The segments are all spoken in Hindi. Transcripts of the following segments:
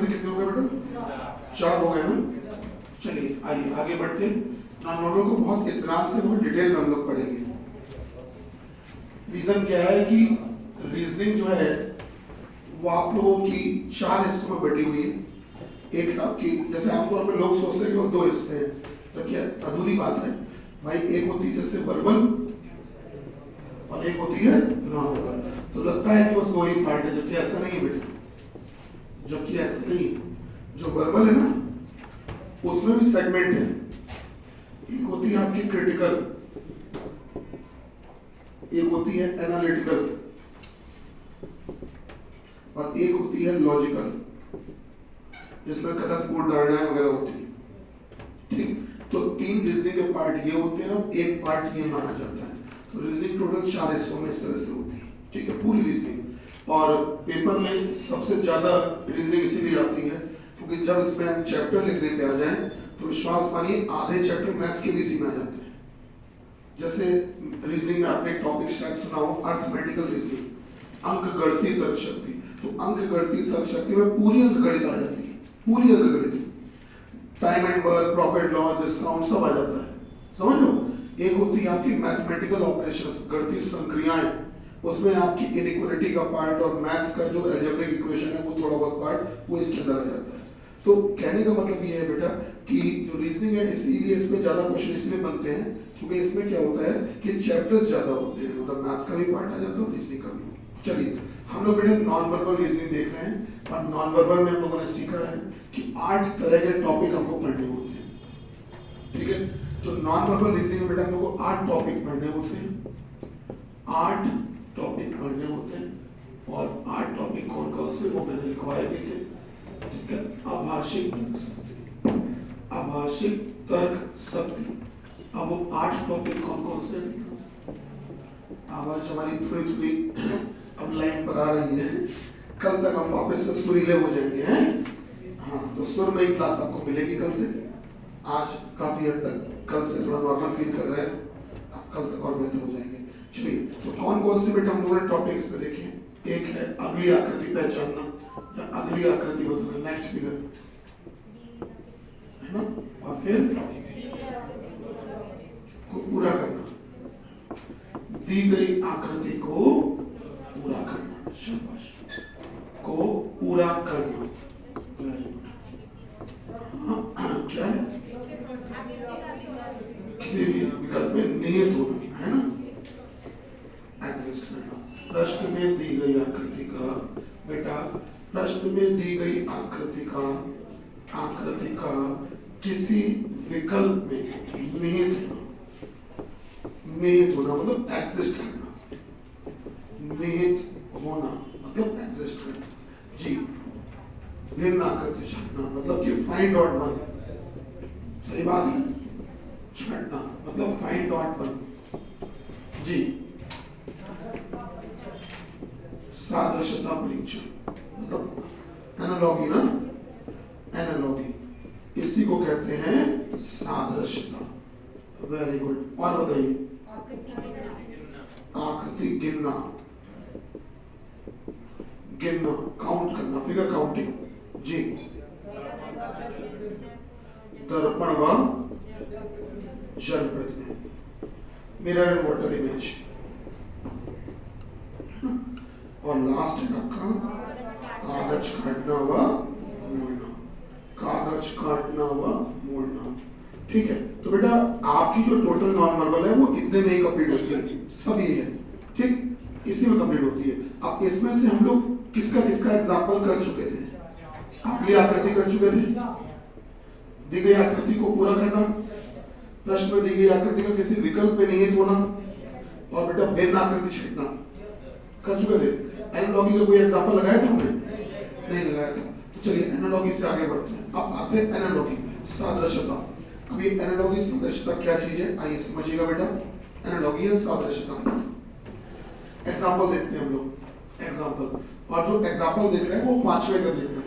से कितने हो गए बेटा? 4 हो गए ना। चलिए आइए आगे बढ़ते हैं। नोटों को बहुत इत्मीनान से बहुत डिटेल में हम लोग पढ़ेंगे। रीजन क्या है कि रीजनिंग जो है वो आप लोगों की 4 हिस्सों में बटी हुई है। एक आपकी, जैसे आमतौर पर लोग सोचते हैं कि वो 2 हिस्से हैं, जबकि अधूरी बात है भाई। एक होती है जैसे वर्बल और एक होती है नॉन वर्बल। तो लगता है कि बस दो ही पार्ट है, जबकि ऐसा नहीं है बेटा, जबकि ऐसा नहीं है। जो वर्बल है ना उसमें भी सेगमेंट है। एक होती है आपकी क्रिटिकल, एक होती है एनालिटिकल और एक होती है लॉजिकल, जिसमें कथन धारणाएं वगैरह होती है। ठीक, तो 3 रीजनिंग के पार्ट ये होते हैं और एक पार्ट ये माना जाता है। तो रीजनिंग टोटल 4 हिस्सों में इस तरह से होती है। ठीक है, पूरी रीजनिंग। और पेपर में सबसे ज्यादा रीजनिंग इसीलिए आती है क्योंकि जब इसमें हम चैप्टर लिखने पे आ जाएं तो विश्वास मानिए आधे चैप्टर मैथ्स के बीसी में आ जाते हैं। जैसे रीजनिंग में आपने टॉपिक शायद सुना हो, अर्थमेटिकल रीजनिंग, अंक गणितीय तर्क शक्ति। तो अंक गणितीय तर्क शक्ति में पूरी अंक गणित आ जाती है, पूरी अंक गणित। Time and work, profit loss, discount सब आ जाता है, समझ लो। एक होती है आपकी मैथमेटिकल ऑपरेशंस, गणितीय संक्रियाएं, उसमें आपकी इनइक्वालिटी का पार्ट और मैथ्स का जो अलजेब्रिक इक्वेशन है वो थोड़ा बहुत पार्ट वो इसके अंदर आ जाता है। तो कहने का मतलब ये है बेटा कि जो रीजनिंग है इसीलिए इसमें ज्यादा क्वेश्चन इसलिए बनते हैं क्योंकि इसमें क्या होता है कि चैप्टर्स ज्यादा होते हैं, मतलब मैथ्स का भी पार्ट आ जाता है और रीजनिंग का भी। चलिए हम लोग बेटा नॉन वर्बल रीजनिंग देख रहे हैं और नॉन वर्बल में हम लोगों ने सीखा है कि 8 तरह के टॉपिक हमको पढ़ने होते हैं। ठीक है, तो नॉन वर्बल रीजनिंग में बेटा हम लोग को 8 टॉपिक पढ़ने होते हैं, 8 टॉपिक पढ़ने होते हैं। और 8 टॉपिक कौन कौन से वो मैंने लिखवाए भी थे। ठीक है, आभाषिक तर्क शक्ति, आभाषिक तर्क शक्ति। अब वो 8 टॉपिक कौन कौन से, आवाज हमारी थोड़ी थोड़ी अब लाइन पर आ रही है। कल तक हम वापस से सुरीले हो जाएंगे हैं। हाँ, तो सुर में ही क्लास आपको मिलेगी कल से। आज काफी हद तक कल से थोड़ा नॉर्मल फील कर रहे हैं, अब कल तक और बेहतर हो जाएंगे। चलिए, तो कौन कौन से बेटा हम लोगों ने टॉपिक्स में देखे। एक है अगली आकृति पहचानना, या अगली आकृति बताना, नेक्स्ट फिगर है ना, और फिर को पूरा करना, दी गई आकृति को पूरा करना, शाबाश, को पूरा करना। क्या है, किसी भी विकल्प में निहित होना है ना, एग्जिस्ट करना। प्रश्न में दी गई आकृति का बेटा, प्रश्न में दी गई आकृति का किसी विकल्प में निहित होना मतलब एग्जिस्ट करना, निहित होना मतलब एग्जिस्ट करना। जी, भिन्न आकृति छांटना मतलब कि फाइंड आउट वन, सही बात है, छांटना मतलब फाइंड आउट वन। जी, सादृश्यता परीक्षण मतलब एनालॉगी ना, एनालॉगी, इसी को कहते हैं सादृश्यता। वेरी गुड, और बताइए, आकृति गिनना, गिनना, काउंट करना, फिगर काउंटिंग। जी, दर्पण व जल प्रतिबिंब, मिरर एंड वाटर इमेज। और लास्ट है आपका कागज काटना व मोड़ना, कागज काटना व मोड़ना। ठीक है, तो बेटा आपकी जो टोटल नॉन वर्बल है वो इतने में ही कंप्लीट होती है, सब ये है। ठीक, इसी में कंप्लीट होती है। अब इसमें से हम लोग किसका किसका एग्जाम्पल कर चुके थे। अगली आकृति कर चुके थे, दी गई आकृति को पूरा करना, प्रश्न में दी गई आकृति का किसी विकल्प में निहित होना, और बेटा भिन्न आकृति छांटना कर चुके थे। एनालॉगी का कोई एग्जांपल लगाया था हमने, नहीं लगाया था। तो चलिए एनालॉगी से आगे बढ़ते हैं। अब आते हैं एनालॉगी, सादृश्यता। अब ये एनालॉगी सादृश्यता क्या चीज है आइए समझिएगा बेटा। एनालॉगी है सादृश्यता। एग्जांपल देखते हैं हम लोग, एग्जांपल, और जो एग्जांपल देख रहे हैं वो 5वें का देख रहे हैं,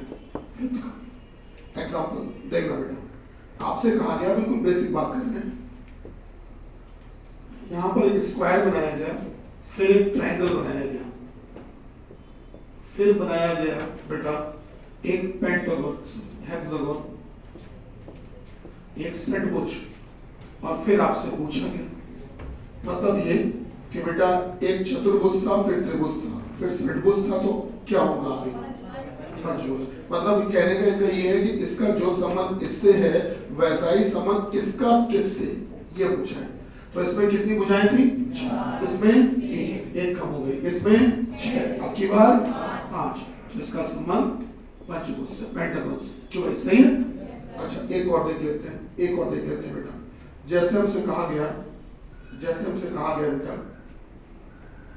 5th का एग्जांपल देखना बेटा। आपसे कहा गया, बिल्कुल बेसिक बात कर रहे हैं, यहां पर एक स्क्वायर बनाया गया, फिर एक ट्रायंगल बनाया गया, फिर बनाया गया बेटा एक पेंटागन, हेक्सागन, एक षटभुज, और फिर आपसे पूछा गया मतलब ये कि बेटा एक चतुर्भुज था, फिर त्रिभुज था, फिर षटभुज था, तो क्या होगा आगे? पंचभुज। मतलब कहने का ये है कि इसका जो संबंध इससे है वैसा ही संबंध इसका किससे, ये पूछा है। तो इसमें कितनी भुजाएं थी? इसमें 3, एक कम हो गई, इसमें 6, अब की बार 5, तो इसका संबंध पंचभुज से, पेंटागन से। क्यों भाई, सही है? अच्छा, एक और देख लेते हैं, एक और देख लेते हैं बेटा। जैसे हमसे कहा गया बेटा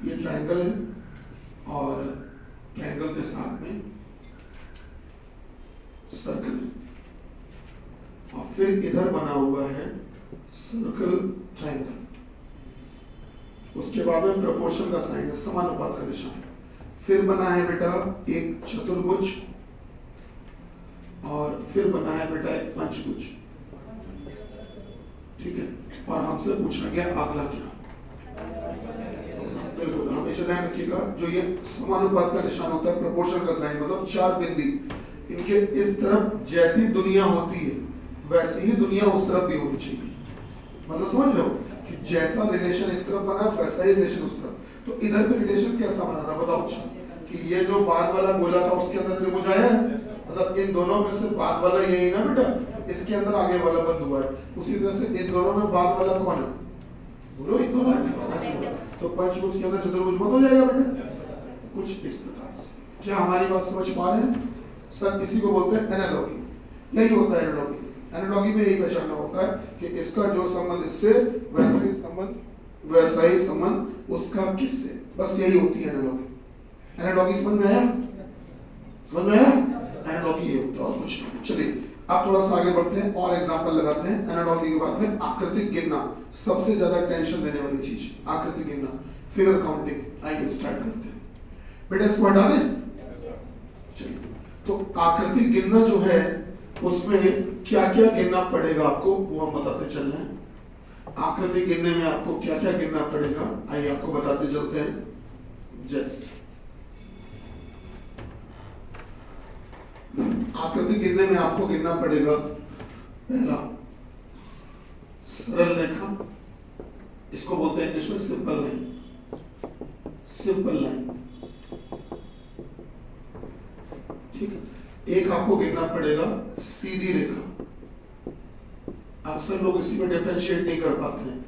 ये ट्रायंगल है और ट्रायंगल के साथ में सर्कल, और फिर इधर बना हुआ है सर्कल ट्रायंगल, उसके बाद में प्रोपोर्शन का साइन है, समानुपात का निशान। फिर बना है बेटा एक चतुर्भुज, और फिर बना है बेटा एक पंचभुज, ठीक है। और हमसे पूछा गया अगला क्या? बिल्कुल हमेशा ध्यान रखिएगा, जो ये समानुपात का निशान होता है, प्रोपोर्शन का साइन, मतलब 4 बिंदु, इनके इस तरफ जैसी दुनिया होती है वैसी ही दुनिया उस तरफ भी होनी चाहिए। मतलब समझ लो कि जैसा रिलेशन इस तरफ बना वैसा ही रिलेशन उस तरफ। तो इधर भी रिलेशन कैसा बना था बताओ? अच्छा, कि ये जो बाद वाला गोला था उसके अंदर त्रिभुज आया है, मतलब इन दोनों में से बाद वाला यही ना बेटा, इसके अंदर आगे वाला बंद हुआ है। उसी तरह से इन दोनों में बाद वाला कौन है? बोलो, इन दोनों में। तो पंचभुज के अंदर चतुर्भुज बंद हो जाएगा बेटा, कुछ इस प्रकार से। क्या हमारी बात समझ पा रहे हैं सर? इसी को बोलते हैं एनालॉगी। यही होता है एनालॉगी। एनालॉगी में यही पहचानना होता है कि इसका जो संबंध इससे वैसा ही संबंध उसका किससे, बस यही होती है एनालॉगी। एनालॉगी समझ में आया? एनालॉगी ये होता है और कुछ नहीं। चलिए अब थोड़ा सा आगे बढ़ते हैं और एग्जांपल लगाते हैं। एनालॉगी के बाद में आकृति गिनना, सबसे ज्यादा टेंशन देने वाली चीज, आकृति गिनना, फिगर काउंटिंग। आइए स्टार्ट करते हैं बेटा, इसको हटा दें। चलिए, तो आकृति गिनना जो है उसमें क्या क्या गिनना पड़ेगा आपको, वो हम बताते चल रहे हैं। आकृति गिनने में आपको क्या क्या गिनना पड़ेगा, आइए आपको बताते चलते हैं। जैसे आकृति गिनने में आपको गिनना पड़ेगा, पहला सरल रेखा, इसको बोलते हैं इंग्लिश में सिंपल लाइन। सिंपल लाइन, ठीक है। एक आपको गिनना पड़ेगा सीधी रेखा। अक्सर लोग इसी में डिफरेंशिएट नहीं कर पाते हैं,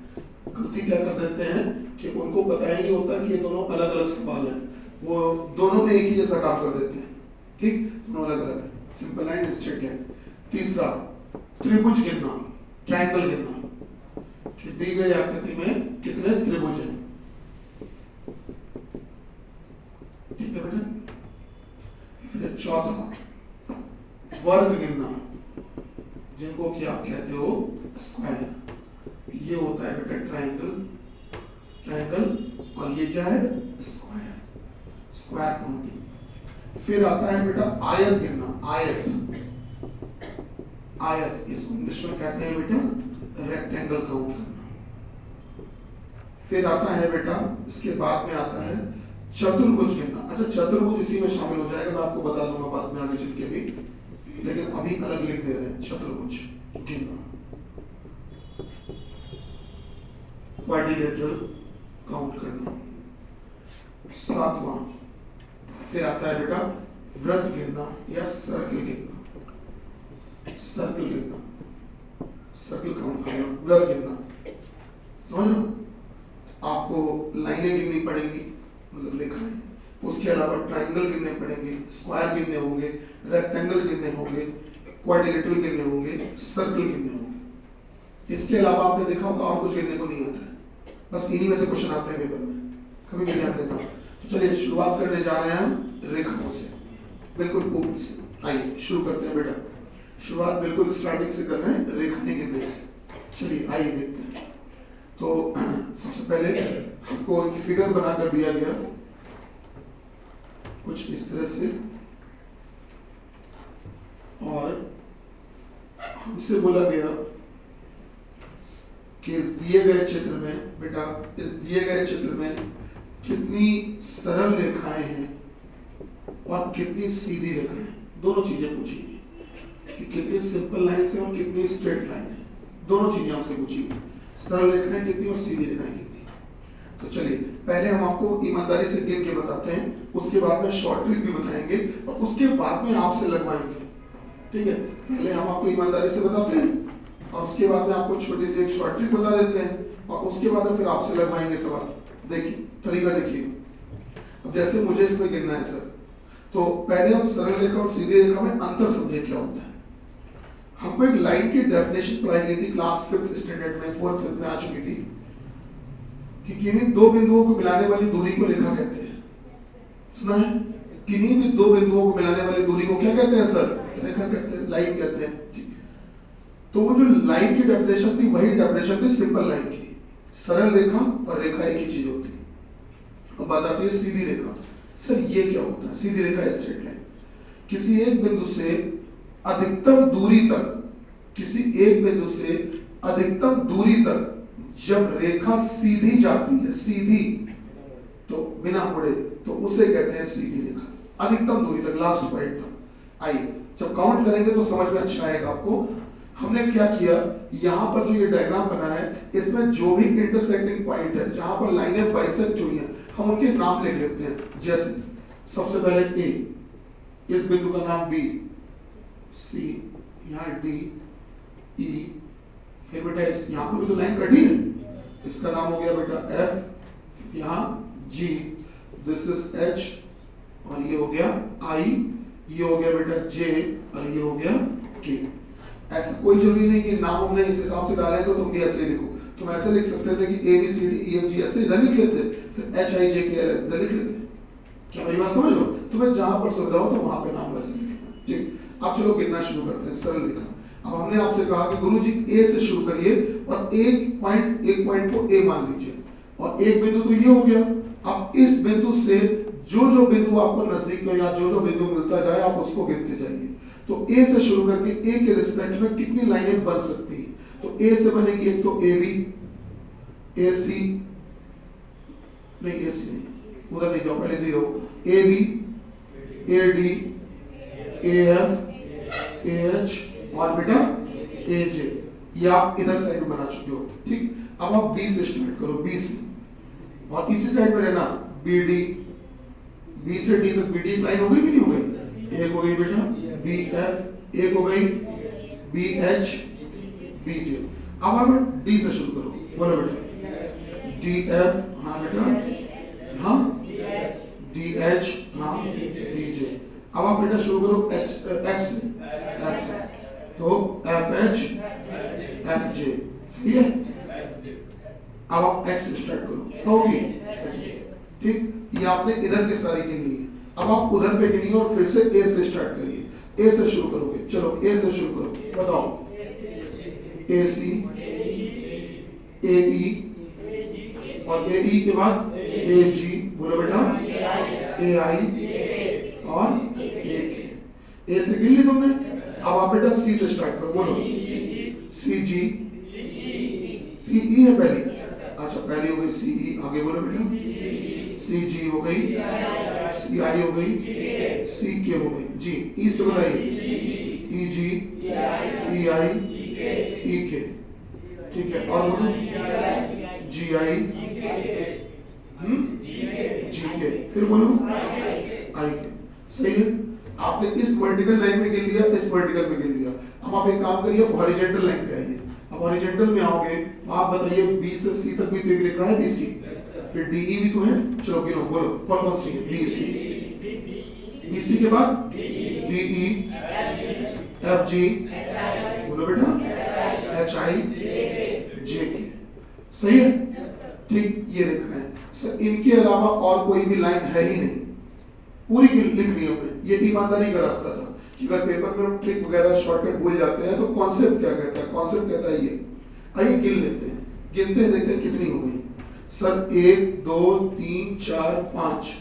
गलती क्या कर देते हैं कि उनको पता ही नहीं होता कि ये दोनों अलग अलग सवाल हैं, वो दोनों में एक ही जैसा काम कर देते हैं। ठीक, दोनों अलग अलग है, सिंपल लाइन, स्ट्रेट लाइन। तीसरा त्रिभुज गिनना, ट्रायंगल गिनना कि दी गई आकृति में कितने त्रिभुज हैं। ठीक है बेटा। फिर चौथा वर्ग गिनना, जिनको कि आप कहते हो स्क्वायर। ये होता है बेटा ट्रायंगल, और ये क्या है? Square counting. फिर आता है बेटा आयत गिनना, आयत, इसको इंग्लिश में कहते हैं बेटा रेक्टेंगल काउंट करना। फिर आता है बेटा, इसके बाद में आता है चतुर्भुज गिनना। अच्छा, चतुर्भुज इसी में शामिल हो जाएगा, मैं आपको बता दूंगा बाद में आगे चल के भी, लेकिन अभी अलग लिख दे रहे हैं। चतुर्भुज गिनना, क्वाड्रिलेटरल काउंट करना। सातवां फिर आता है बेटा वृत्त गिनना या सर्कल गिनना, सर्कल काउंट करना, वृत्त गिनना। समझ लो, आपको लाइनें गिननी पड़ेंगी, मतलब रेखाएं, उसके अलावा ट्रायंगल गिनने पड़ेंगे, स्क्वायर गिनने होंगे, रेक्टेंगल गिनने होंगे, क्वाड्रिलेटरल गिनने होंगे, सर्कल गिनने होंगे। इसके अलावा आपने देखा होगा और कुछ गिनने को नहीं आता है, बस इन्हीं में से क्वेश्चन आते हैं पेपर में, कभी भी ध्यान देना। तो चलिए शुरुआत करने जा रहे हैं हम रेखाओं से, बिल्कुल ऊपर से। आइए शुरू करते हैं बेटा, शुरुआत बिल्कुल स्टार्टिंग से कर रहे हैं, रेखाएं गिनने से। चलिए आइए देखते हैं। तो सबसे पहले हमको एक फिगर बनाकर दिया गया कुछ इस तरह से, और हमसे बोला गया कि इस दिए गए चित्र में बेटा, इस दिए गए चित्र में कितनी सरल रेखाएं हैं और कितनी सीधी रेखाएं हैं। दोनों चीजें पूछेगी कि कितनी सिंपल लाइन है और कितनी स्ट्रेट लाइन है, दोनों चीजें हमसे पूछेगी, सरल रेखाएं कितनी और सीधी रेखाएं कितनी। तो चलिए पहले हम आपको ईमानदारी से गिन के बताते हैं, उसके बाद में शॉर्ट ट्रिक भी बताएंगे और उसके बाद में आपसे लगवाएंगे। ठीक है, पहले हम आपको ईमानदारी से बताते हैं और उसके बाद में आपको छोटी सी एक शॉर्ट ट्रिक बता देते हैं और उसके बाद में फिर आपसे लगवाएंगे सवाल। देखिए तरीका देखिए, अब जैसे मुझे इसमें गिनना है सर, तो पहले हम सरल रेखा और सीधी रेखा में अंतर समझे क्या होता है। हमको एक लाइन की डेफिनेशन पढ़ाई गई थी क्लास 5th स्टैंडर्ड में, 4th 5th में आ चुकी थी कि किन्हीं दो बिंदुओं को मिलाने वाली दूरी को रेखा कहते हैं। सुना है? किन्हीं भी दो बिंदुओं को मिलाने वाली दूरी को क्या कहते हैं सर? रेखा कहते हैं, लाइन कहते हैं। ठीक, तो वो जो लाइन की डेफिनेशन थी वही डेफिनेशन थी सिंपल लाइन की। सरल रेखा और रेखा एक ही चीज होती है। अब बात आती है सीधी रेखा। सर ये क्या होता है? सीधी रेखा स्ट्रेट लाइन, किसी एक बिंदु से अधिकतम दूरी तक, किसी एक बिंदु से अधिकतम दूरी तक जब रेखा सीधी जाती है, सीधी तो बिना मुड़े, तो उसे कहते हैं सीधी रेखा। अधिकतम दूरी तक, लास्ट पॉइंट तक। आइए जब काउंट करेंगे तो समझ में अच्छा आएगा आपको। हमने क्या किया, यहां पर जो ये डायग्राम बना है इसमें जो भी इंटरसेक्टिंग पॉइंट है, जहां पर लाइनें बाइसेक्ट हुई हैं, हम उनके नाम लिख लेते हैं। जैसे सबसे पहले ए, इस बिंदु का नाम बी, सी, यहाँ डी, ई, फिर बेटा इस यहाँ पर भी तो लाइन कटी है, इसका नाम हो गया बेटा एफ, यहाँ जी, दिस इज एच, और ये हो गया आई, ये हो गया बेटा जे, और ये हो गया के। ऐसा कोई जरूरी नहीं कि नाम हमने इस हिसाब से डाला है तो तुम भी ऐसे लिखो। तुम ऐसे लिख सकते थे कि A B C D E F G ऐसे इधर लिख लेते, फिर एच आई जे के एल इधर लिख लेते। क्या मेरी बात समझ लो? तुम्हें जहां पर सुविधा हो तो वहां पे नाम वैसे लिखना। ठीक, अब चलो गिनना शुरू करते हैं सरल रेखा। अब हमने आपसे कहा कि गुरुजी ए से शुरू करिए और एक पॉइंट को ए मान लीजिए, और एक बिंदु तो ये हो गया। अब इस बिंदु से जो बिंदु आपको नजदीक में या जो बिंदु मिलता जाए आप उसको गिनते जाइए। तो ए से शुरू करके ए के रिस्पेक्ट में कितनी लाइनें बन सकती हैं? तो ए से बनेगी एक तो ए बी, ए सी, नहीं ए सी नहीं, उधर नहीं जाओ, पहले दे रहो, A B, A D, A F, A H और बेटा ए जे। ये आप इधर साइड में बना चुके हो। ठीक, अब आप बी से स्टार्ट करो, बी से, और इसी साइड में रहना बी डी, बी से डी तक बी डी लाइन हो गई कि नहीं हो गई? एक हो गई बेटा बी एफ, एक हो गई बी एच, बी जे। अब आप डी से शुरू करो, बोलो बेटा डी एफ, हाँ बेटा, हाँ डी एच, हाँ डी जे। अब आप बेटा शुरू करो एच एफ से, एफ से, तो एफ एच एफ जे, सही है। अब आप एक्स से स्टार्ट करो, होगी एच जे। ठीक, ये आपने इधर की सारी गिन ली है। अब आप उधर पे गिनिए और फिर से ए से स्टार्ट करिए। ए से शुरू करोगे, चलो ए से शुरू करो, बताओ ए सी, ए ई, और ए ई के बाद ए जी, बोलो बेटा ए आई और ए के। ए से गिन ली तुमने। अब आप बेटा सी से स्टार्ट करो, बोलो सी जी, सी ई है पहली, अच्छा पहली हो गई सी ई, आगे बोलो बेटा सी जी हो गई, सी आई हो गई, सी के हो गई, जी ई से बताइए ई जी, ई आई, ई के। ठीक है, और बोलो जी आई, जी के, फिर बोलो आई के। सही है, आपने इस वर्टिकल लाइन में गिन लिया, इस वर्टिकल में गिन लिया। अब आप एक काम करिए, हॉरिजॉन्टल लाइन पे आइए। अब हॉरिजॉन्टल में आओगे तो आप बताइए बी से सी तक भी तो एक रेखा है बी सी, फिर डी ई भी तो है, चलो गिनो, बोलो कौन कौन सी है? बी सी, बी सी के बाद डी ई, एफ जी, बोलो बेटा एच आई, जे के। सही है, ठीक, ये रेखा है सर। इनके अलावा और कोई भी लाइन है ही नहीं, पूरी लिख ली हमने। ये ईमानदारी का रास्ता था कि अगर पेपर में हम ट्रिक वगैरह शॉर्टकट भूल जाते हैं तो कॉन्सेप्ट क्या कहता है, कॉन्सेप्ट कहता है ये। आइए गिन लेते हैं, गिनते हैं, देखते हैं कितनी हो गई सर। 1 2 3 4 5,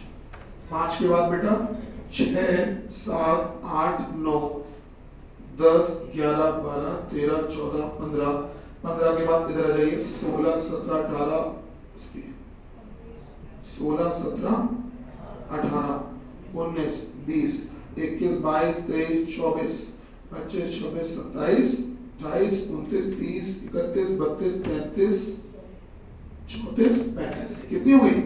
5 के बाद बेटा 6 7 8 9 10 11 12 13 14 15, 15 के बाद इधर आ जाइए 16 17 18, 16 17 18 19 20, 21, 22, 23, 24, 25, 26, 27, 28, 29, 30, 31, 32, 33, 34, 35। कितनी हो गई?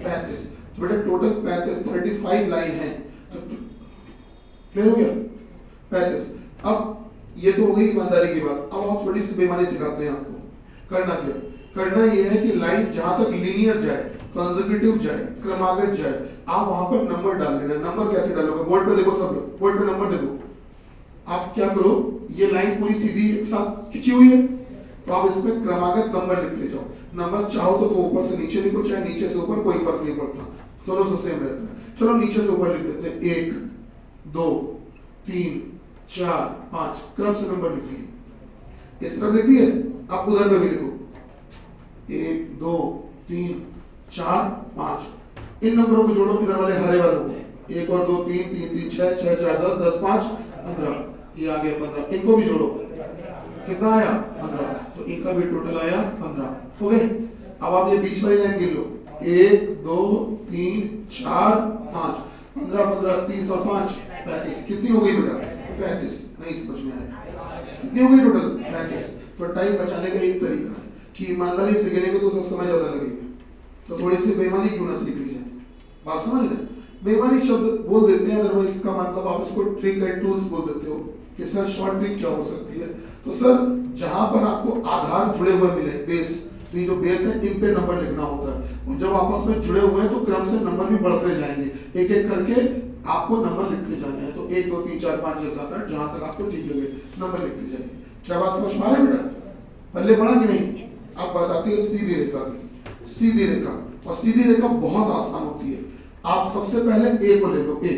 35। तो बेटा टोटल 35, 35 लाइन है। तो क्लियर हो गया? 35। अब ये तो हो गई ईमानदारी की बात। अब आप थोड़ी सी बेईमानी सिखाते हैं आपको। करना क्या? करना ये है कि लाइन जहां तक लीनियर जाए, कंसेक्यूटिव जाए, क्रमागत जाए, आप वहां पर नंबर डाल देना। नंबर कैसे डालोगे? बोर्ड पे देखो, सब लोग बोर्ड पे नंबर देखो। आप क्या करो, ये लाइन पूरी सीधी एक साथ खिंची हुई है, तो आप इसमें क्रमागत नंबर लिखते जाओ। नंबर चाहो तो ऊपर से नीचे लिखो, चाहे नीचे से ऊपर, कोई फर्क नहीं पड़ता, दोनों से सेम रहता है। चलो नीचे से ऊपर लिख देते हैं। 1, 2, 3, 4, 5 क्रम से नंबर लिखिए। इस तरफ लिखिए, आप उधर पे भी लिखो। 1, 2, 3, 4, 5। इन नंबरों को जोड़ो, इधर वाले हरे वालों को। 1 और 2, 3, 3, 3, 6, 6, 4, 10, 10, 5, 15। ये आ गया 15। इनको भी जोड़ो, कितना आया? 15। तो इनका भी टोटल आया 15। हो गए? अब आप ये बीच वाली लाइन गिन लो। 1, 2, 3, 4, 5, 15, 15, 30 और 5, 35। कितनी हो गई बेटा? 35। नहीं समझ में आया? कितनी हो गई टोटल? 35। तो टाइम बचाने का एक तरीका है कि ईमानदारी से गिनेंगे तो सब समय ज्यादा लगेगा। तो थोड़ी सी बेईमानी क्यों ना सीख ली जाए? बात समझ रहे? बेईमानी शब्द बोल देते हैं, अदरवाइज इसका मतलब आप इसको ट्रिक एंड टूल्स बोल देते हो कि सर शॉर्ट ट्रिक क्या हो सकती है। तो सर जहां पर आपको आधार जुड़े हुए मिले, बेस, तो ये जो बेस है इन पे नंबर लिखना होता है। और जब आपस में जुड़े हुए हैं तो क्रम से नंबर भी बढ़ते जाएंगे, एक एक करके आपको नंबर लिखते जाने हैं। तो 1, 2, 3, 4, 5, 6, 7, 8 जहां तक आपको ठीक लगे नंबर लिखते जाइए। क्या बात समझ पा रहे बेटा? पहले पढ़ा कि नहीं? आप बात आती है सीधी रेखा की। सीधी रेखा, और सीधी रेखा बहुत आसान होती है। आप सबसे पहले ए को ले लो, ए।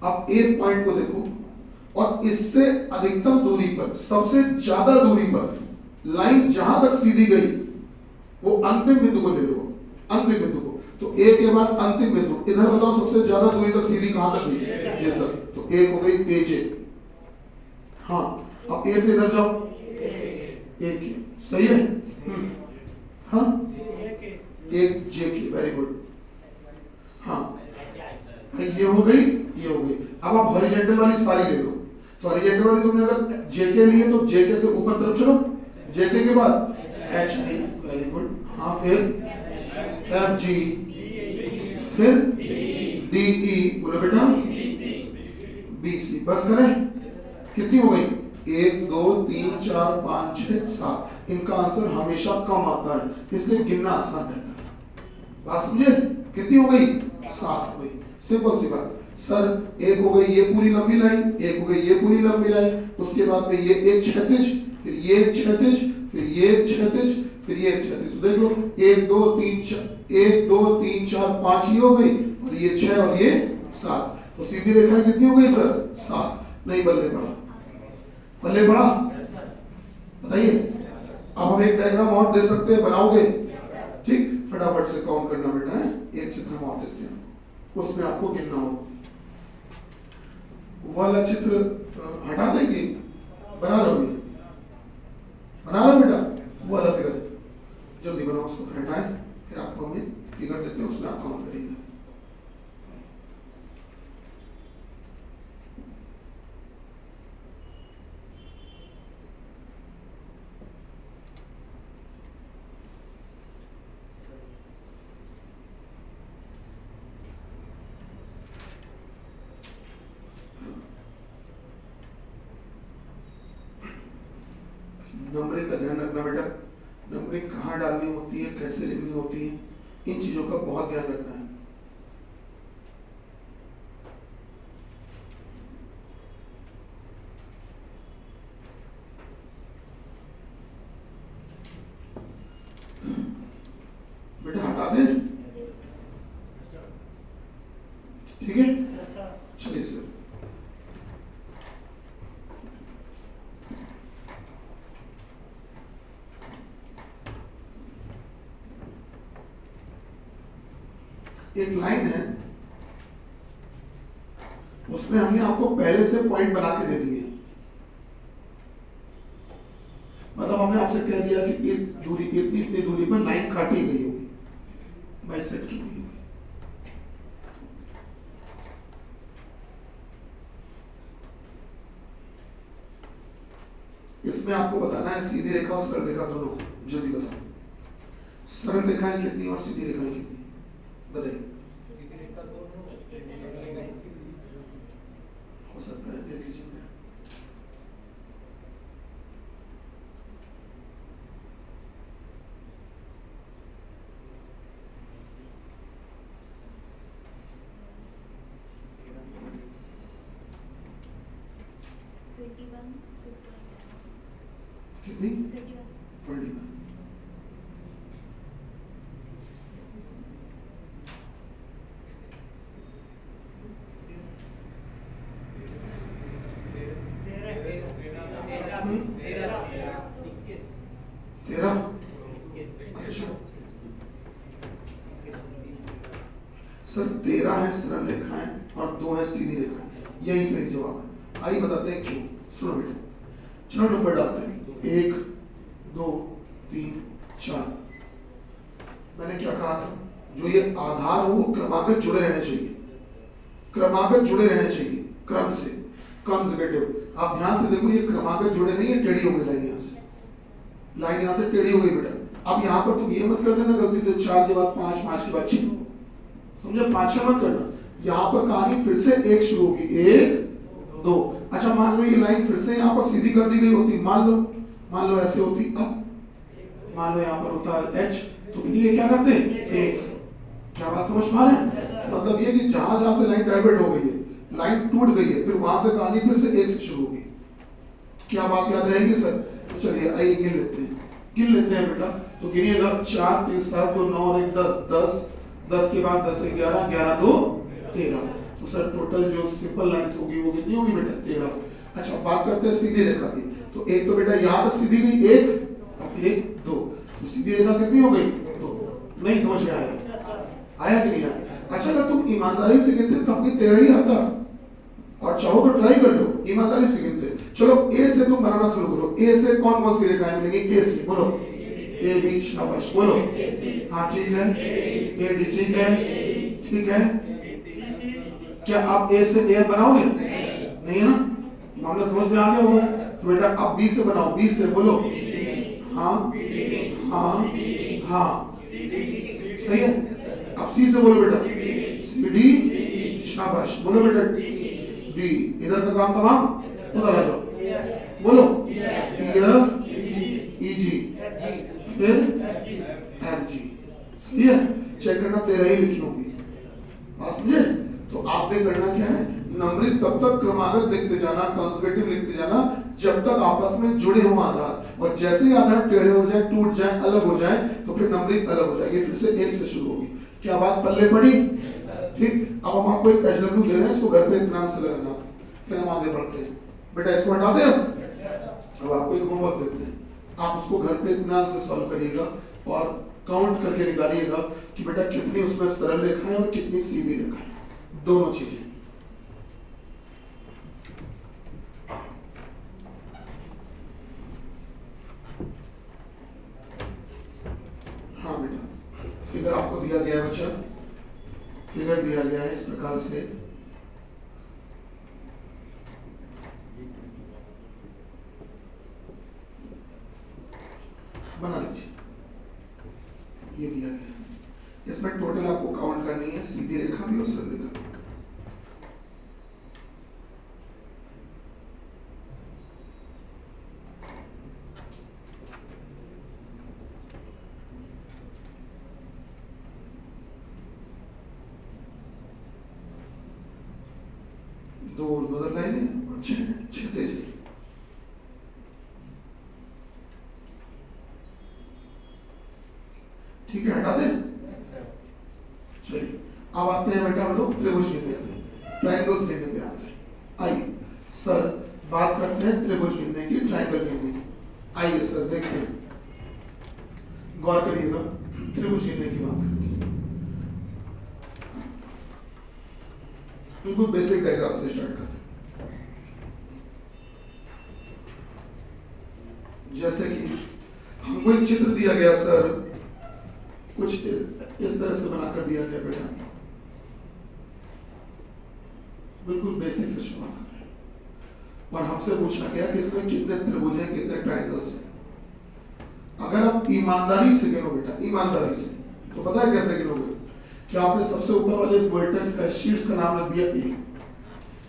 अब ए पॉइंट को देखो, और इससे अधिकतम दूरी पर, सबसे ज्यादा दूरी पर लाइन जहां तक सीधी गई वो अंतिम बिंदु को ले लो, अंतिम बिंदु को। तो ए के बाद अंतिम बिंदु, इधर बताओ सबसे ज्यादा दूरी तक सीधी कहां तक गई? जे तक। तो ए हो गई ए जे। हाँ, अब ए से इधर जाओ, ए के। सही है? हाँ, एक जे के। Very good. हाँ, ये हो गई, ये हो गई। अब आप हॉरिजॉन्टल वाली सारी ले लो। तो हॉरिजॉन्टल वाली तुमने अगर जेके लिए तो जेके से ऊपर तरफ चलो, जेके के बाद एच आई। Very good. हाँ, फिर एफ जी, फिर डी ई। बोलो बेटा, बी सी। बस करें? कितनी हो गई? 1, 2, 3, 4, 5, 6, 7। इनका आंसर हमेशा कम आता है, इसलिए गिनना आसान रहता है। बात समझे? कितनी हो गई? 7 हो गई। सिंपल सी बात। सर एक हो गई ये पूरी लंबी लाइन, एक हो गई ये पूरी लंबी लाइन, उसके बाद में ये एक क्षैतिज, फिर ये क्षैतिज, फिर ये क्षैतिज, फिर ये क्षैतिज। तो देख लो 1, 2, 3, 4, 5 ये हो गई, और ये 6 और ये 7। तो सीधी रेखाएं कितनी हो गई सर? 7। नहीं बल्ले पड़ा, बल्ले पड़ा? बताइए। अब हम एक डायग्राम और दे सकते हैं, बनाओगे? ठीक, फटाफट से काउंट करना बेटा है। एक चित्र हम और देते हैं, उसमें आपको गिनना होगा। वाला चित्र हटा देंगे, बना लोगे? बना लो बेटा, वो वाला फिगर जल्दी बनाओ, उसको फिर हटाएं, फिर आपको हमें फिगर देते हैं, उसमें आप काउंट करिएगा। नंबरिंग का ध्यान रखना बेटा। नंबरिंग कहाँ डालनी होती है, कैसे लिखनी होती है, इन चीजों का बहुत ध्यान रखना है। बेटा हटा दे, ठीक है? चलिए सर। एक लाइन है, उसमें हमने आपको पहले से पॉइंट बना के दे दिए। मतलब हमने आपसे कह दिया कि इस दूरी, इतनी इतनी दूरी पर लाइन काटी गई होगी, बाइसेक्ट की गई होगी। इसमें आपको बताना है सीधी रेखा और सरल रेखा दोनों, जल्दी बताओ। सरल रेखाएं कितनी और सीधी रेखाएं कितनी, बताइए। हो सकता है, देख लीजिए। कितनी? 21। तेरह। अच्छा सर 13 है सरल रेखाएं और 2 है सीधी रेखाएं, यही सही जवाब है। आइए बताते हैं क्यों। सुनो बेटा, चलो नंबर डालते हैं। 1 2 3 4। मैंने क्या कहा था, जो ये आधार हो वो क्रमागत जुड़े रहने चाहिए, क्रमागत जुड़े रहने चाहिए क्रम से, कंसेक्यूटिव। आप ध्यान से देखो, ये क्रमागत जुड़े नहीं है, टेढ़ी हो गई लाइन, यहाँ से लाइन यहाँ से टेढ़ी हो गई बेटा। अब यहाँ पर तुम ये मत कर देना गलती से 4 के बाद 5, 5 के बाद 6, समझे? 5 मत करना। यहाँ पर कहानी फिर से 1 शुरू होगी, 1 2। अच्छा मान लो ये लाइन फिर से यहाँ पर सीधी कर दी गई होती, मान लो ऐसे होती। अब मान लो यहाँ पर होता है H, तो ये क्या करते हैं 1। क्या बात समझ पा रहे हैं? मतलब ये कि जहां जहां से लाइन डाइवर्ट हो गई है, लाइन टूट गई है, फिर वहां से कहानी फिर से 1 से शुरू होगी। क्या बात याद रहेगी सर? तो चलिए आइए गिन लेते हैं बेटा। तो गिनिएगा, 4 3 7 2 9 और 1 10, 10 के बाद 10 11, 11 2 13। तो सर टोटल जो सिंपल लाइंस होगी वो कितनी होगी बेटा? 13। अच्छा बात करते हैं सीधी रेखा की। तो एक तो बेटा यहाँ तक सीधी गई 1 और फिर 1 2, तो सीधी रेखा कितनी हो गई? 2। नहीं समझ में आया कि नहीं आया? अच्छा अगर तुम ईमानदारी से गिनते तब भी 13 ही आता, और चाहो तो ट्राई कर लो ईमानदारी से गिनते। चलो ए से तुम बनाना शुरू करो। ए से कौन कौन सी रेखाएं मिलेंगी? ए से बोलो, ए बी, शाबाश बोलो। हाँ ठीक है, ए डी ठीक है, ठीक है। क्या आप ए से ए बनाओगे? नहीं है ना, मामला समझ में आ गया होगा। तो बेटा अब बी से बनाओ, बी से बोलो। हाँ हाँ हाँ सही है। अब सी से बोलो बेटा, सी डी, शाबाश बोलो बेटा डी। इधर का काम तमाम, उधर आ जाओ बोलो, एफ ई जी फिर एफ जी। सही है, चेक करना 13 ही लिखी होगी, बात समझे? तो आपने करना क्या है, नंबरिंग तब तक क्रमागत लिखते जाना, कंसेक्यूटिव लिखते जाना जब तक आपस में जुड़े हो आधार, और जैसे ही आधार टेढ़े हो जाए, टूट जाए, अलग हो जाए, तो फिर नंबरिंग अलग हो जाएगी, फिर से 1 से शुरू होगी। क्या बात पल्ले पड़ी? ठीक। अब हम आपको एक एचडब्ल्यू दे रहे हैं, इसको घर पे इत्मीनान से लगाना, फिर हम आगे बढ़ते हैं। बेटा इसको हटा दें। अब आपको एक होमवर्क देते हैं, आप उसको घर पे इत्मीनान से सॉल्व करिएगा और काउंट करके निकालिएगा कि बेटा कितनी उसमें सरल रेखाएं और कितनी सीधी रेखाएं, दोनों चीजें। हाँ बेटा फिगर आपको दिया गया है बच्चा, फिगर दिया गया है इस प्रकार से। बना लीजिए, ये दिया गया है। इसमें टोटल आपको काउंट करनी है, सीधी रेखा भी और सरल रेखा भी। दो उधर लाइनें और 6 तेज। ठीक है, हटा दें। चलिए अब आते हैं बेटा हम लोग त्रिभुज गिनने पे, ट्रायंगल्स गिनने पे आते हैं। आइए सर बात करते हैं त्रिभुज गिनने की, ट्रायंगल गिनने की। आइए सर देखते हैं, गौर करिएगा, त्रिभुज गिनने की बात करते हैं। बिल्कुल बेसिक डायग्राम से स्टार्ट करते हैं। जैसे कि हमको एक चित्र दिया गया सर, कुछ इस तरह से बनाकर दिया गया बेटा, बिल्कुल बेसिक से शुरुआत कर रहे हैं। और हमसे पूछा गया कि इसमें कितने त्रिभुज हैं, कितने ट्रायंगल्स हैं। अगर आप ईमानदारी से गिनो बेटा, ईमानदारी से, तो पता है कैसे गिनोगे? कि आपने सबसे ऊपर वाले इस वर्टेक्स का, शीर्ष का नाम रख दिया ए,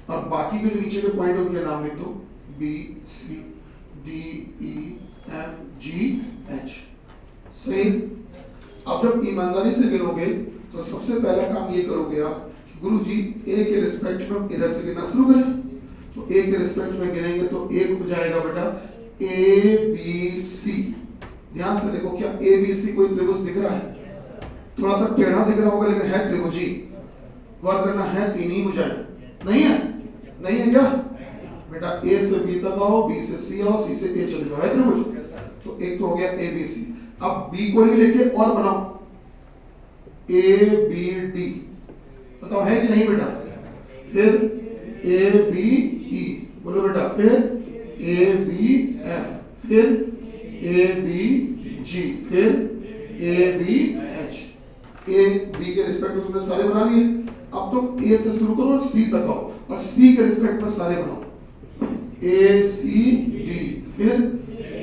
और बाकी के जो नीचे के पॉइंट उनके नाम लिख दो, B C D E F G H. सही। अब जब ईमानदारी से गिनोगे तो सबसे पहला काम ये करोगे आप, गुरुजी ए के रिस्पेक्ट में इधर से गिनना शुरू करें। तो ए के रिस्पेक्ट में गिनेंगे तो एक हो जाएगा बेटा ए बी सी। ध्यान से देखो, क्या ए बी सी कोई त्रिभुज दिख रहा है? थोड़ा सा टेढ़ा दिख रहा होगा, लेकिन है त्रिभुजी। गौर करना है, तीन ही भुजाएं नहीं है? नहीं है क्या बेटा? ए से बी तक आओ, बी से सी आओ, सी से ए चले जाओ, है त्रिभुज। तो एक तो हो गया ए बी सी। अब बी को ही लेके और बनाओ, ए बी डी। बताओ है कि नहीं बेटा? फिर ए बी ई, बोलो बेटा। फिर ए बी एफ, फिर ए बी जी, फिर A B H. A B के रिस्पेक्ट में तुमने सारे बना लिए। अब तुम ए से शुरू करो और सी तक आओ, और सी के रिस्पेक्ट में सारे बनाओ, ए सी डी, फिर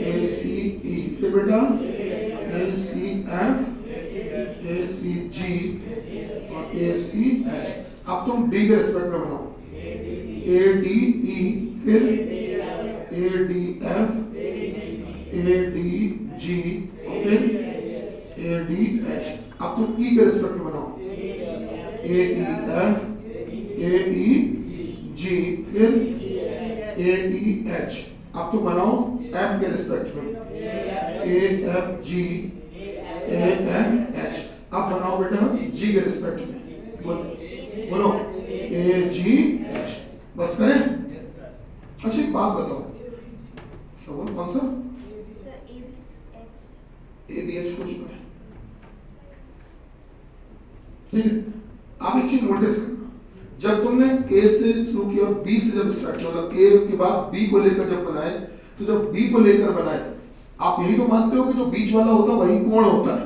ए सी ई, फिर बेटा ए सी एफ, ए सी जी और ए सी एच। अब तुम डी के रिस्पेक्ट में बनाओ, ए डी ई, फिर A D F, A D G और फिर ए डी एच। अब तुम ई के रिस्पेक्ट में बनाओ, ए ई एफ, ए ई जी, फिर ए ई एच। अब तुम बनाओ एफ के रिस्पेक्ट में, A F G, A F H. अब बनाओ बेटा जी के रिस्पेक्ट में, बोलो ए जी एच। बस करें? अच्छा एक बात बताओ, क्या बोल, कौन सा? ए बी एच को चुका है, ठीक है। आप एक चीज नोटिस करना, जब तुमने ए से शुरू किया और बी से जब स्टार्ट किया, मतलब ए के बाद बी को लेकर जब बनाए, तो जब बी को लेकर बनाए, आप यही तो मानते हो कि जो बीच वाला होता है वही कोण होता है,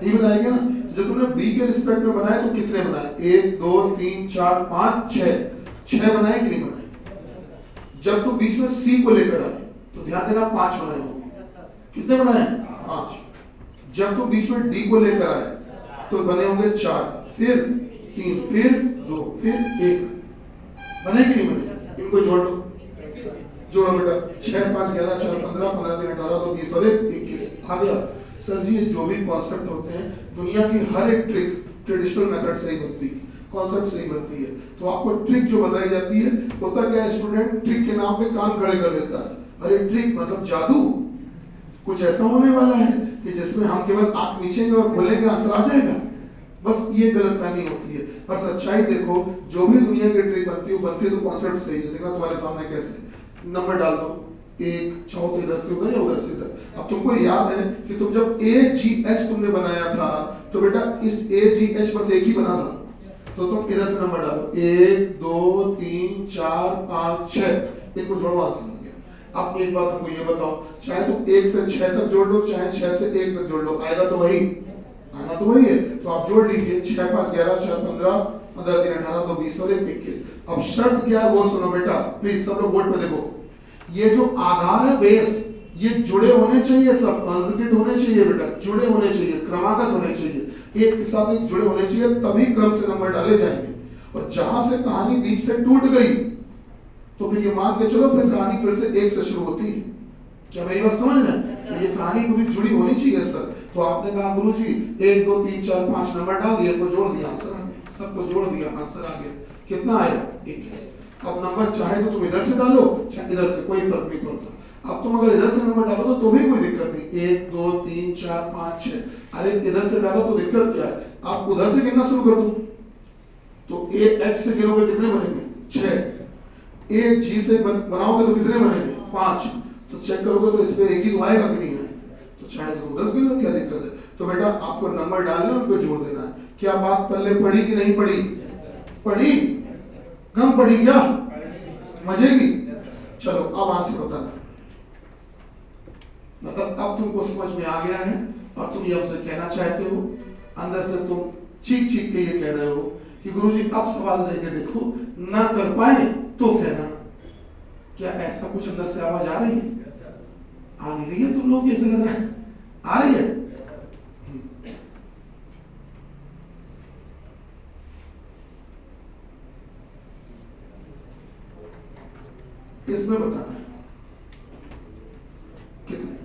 यही बताएगा ना? जब तुमने बी के रिस्पेक्ट में बनाए तो कितने बनाए? 1 2 3 4 5 6 बनाए कि नहीं बनाए? जब तुम बीच में सी को लेकर आए तो ध्यान देना 5 बनाए होंगे। कितने बनाए? 5। जब तुम बीच में डी को लेकर आए तो बने होंगे 4, फिर 3, फिर 2, फिर 1। बने कि नहीं बने? इनको जोड़ लो, जोड़ो बेटा। 6 5 11 4 15 15 3 18 2 20 और 21 आ गया। सर जी ये जो भी कॉन्सेप्ट होते हैं, दुनिया की हर एक ट्रिक ट्रेडिशनल मेथड से ही बनती है, कॉन्सेप्ट से ही बनती है। तो आपको ट्रिक जो बताई जाती है, होता क्या है, स्टूडेंट ट्रिक के नाम पे कान खड़े कर लेता है। अरे ट्रिक मतलब जादू, कुछ ऐसा होने वाला है कि जिसमें हम केवल आंख नीचेंगे और खोलेंगे आंसर आ जाएगा। बस ये गलतफहमी होती है। पर सच्चाई देखो, जो भी दुनिया की ट्रिक बनती है तो कॉन्सेप्ट से ही है। देखना तुम्हारे सामने कैसे, नंबर डाल दो, 1 चाहो तो इधर से उधर या उधर से इधर। अब तुमको याद है कि तुम जब ए जी एच तुमने बनाया था, तो बेटा इस ए जी एच बस एक ही बना था, तो तुम इधर से नंबर डालो, 1 2 3 4 5 6, इनको जोड़ो, आंसर आ गया। अब एक बात हमको ये बताओ, चाहे तुम 1 से 6 तक जोड़ लो, चाहे 6 से 1 तक जोड़ लो, आएगा तो वही, आना तो वही है। तो आप जोड़ लीजिए, 6 5 11 4 15 15 3 18 2 20 और 21। अब शर्त क्या है वो सुनो बेटा, प्लीज सब लोग बोर्ड पे देखो। ये जो आधार है, बेस, ये जुड़े होने चाहिए, सब कंजुगेट होने चाहिए बेटा, जुड़े होने चाहिए, क्रमागत होने चाहिए, एक के साथ एक जुड़े होने चाहिए, तभी क्रम से नंबर डाले जाएंगे। और जहां से कहानी बीच से टूट गई तो फिर ये मान के चलो, फिर कहानी फिर से एक से शुरू होती है। क्या मेरी बात समझ रहे हैं? ये कहानी पूरी जुड़ी होनी चाहिए सर। तो आपने कहा गुरुजी 1 2 3 4 5 नंबर डाल दिए, तो जोड़ दिया, आंसर आ गया, सबको जोड़ दिया, आंसर आ गया। कितना आया? 21। अब नंबर चाहे तो तुम इधर से डालो, चाहे इधर से, कोई फर्क नहीं पड़ता। अब तुम अगर इधर से नंबर डालो तो भी कोई दिक्कत नहीं, 1 2 3 4 5 6। अरे इधर से डालो तो दिक्कत क्या है? आप उधर से गिनना शुरू कर दो, तो ए एच से गिनोगे कितने बनेंगे? 6। ए जी से बनाओगे तो कितने बनेंगे? 5। तो चेक करोगे तो इसमें एक ही तो आएगा कि नहीं है, तो चाहे तो 10 गिन लो, क्या दिक्कत है? तो बेटा आपको नंबर डालने, उनको जोड़ देना है। क्या बात पहले पढ़ी कि नहीं पढ़ी? पढ़ी? कम पढ़ी क्या? मजे की? चलो अब आंसर बताना, मतलब अब तुमको समझ में आ गया है और तुम ये हमसे कहना चाहते हो, अंदर से तुम चीख चीख के ये कह रहे हो कि गुरुजी अब सवाल देके देखो, ना कर पाए तो कहना। क्या ऐसा कुछ अंदर से आवाज आ रही है? आ नहीं रही है? तुम लोग कैसे लग रहा है? आ रही है? इसमें बताना है कितने।